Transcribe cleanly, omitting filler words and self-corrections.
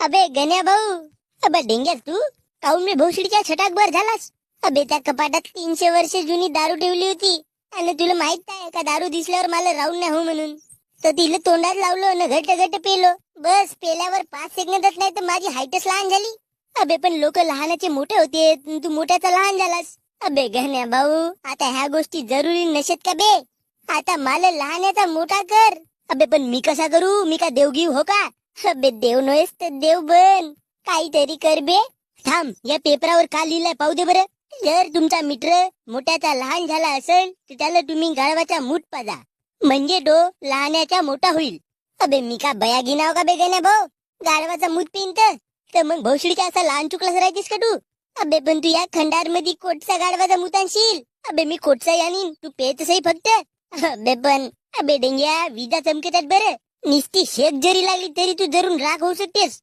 अबे गण्या भाऊ, अबे डेंग्यास तू काऊन मी भोसडीच्या छटाकभर झालास. अबे त्या कपाटात 300 वर्ष जुनी दारू ठेवली होती आणि तुला माहित आहे का दारू दिसल्यावर मला राहून नाही हो म्हणून. तर तिला तोंडात लावलं न घट्ट घट्ट पेलो. बस पेल्यावर 5 सेकंदात नाही तर माझी हाईटच लहान झाली. अबे पण लोक लहानाचे मोठे होते, तू मोठ्याचा लहान झालास. अबे गण्या भाऊ, आता ह्या गोष्टी जरुरी नशेत का बे. आता मला लहानाचा मोठा कर. अबे पण मी कसा करू, मी का देवगीव हो का. अबे देव नव्हेस तर देव बन, काहीतरी कर बे. थांब, या पेपरावर का लिहिलंय पाहू दे बरं. जर तुमचा मित्र मोठ्याचा लहान झाला असेल तर त्याला तुम्ही गाढवाचा मूठ पाजा, म्हणजे तो लहानाचा मोठा होईल. अबे मी का बया गिनाव का बे गण्या भाऊ, गाढवाचा मूठ पिंत तर मग भोसडीचा असा लहान चुकलाच राहायचीस का तू. अबे पण तू या खंडार मध्ये कोटचा गाढवाचा मूठ आणशील. अबे मी कोटचा आणीन, तू पेत सही फक्त. अबे पण अबे डेंग्या विजा चमकतात बरं, निस्ती शेक जरी लागली तरी तू जरून राग होऊ शकतेस.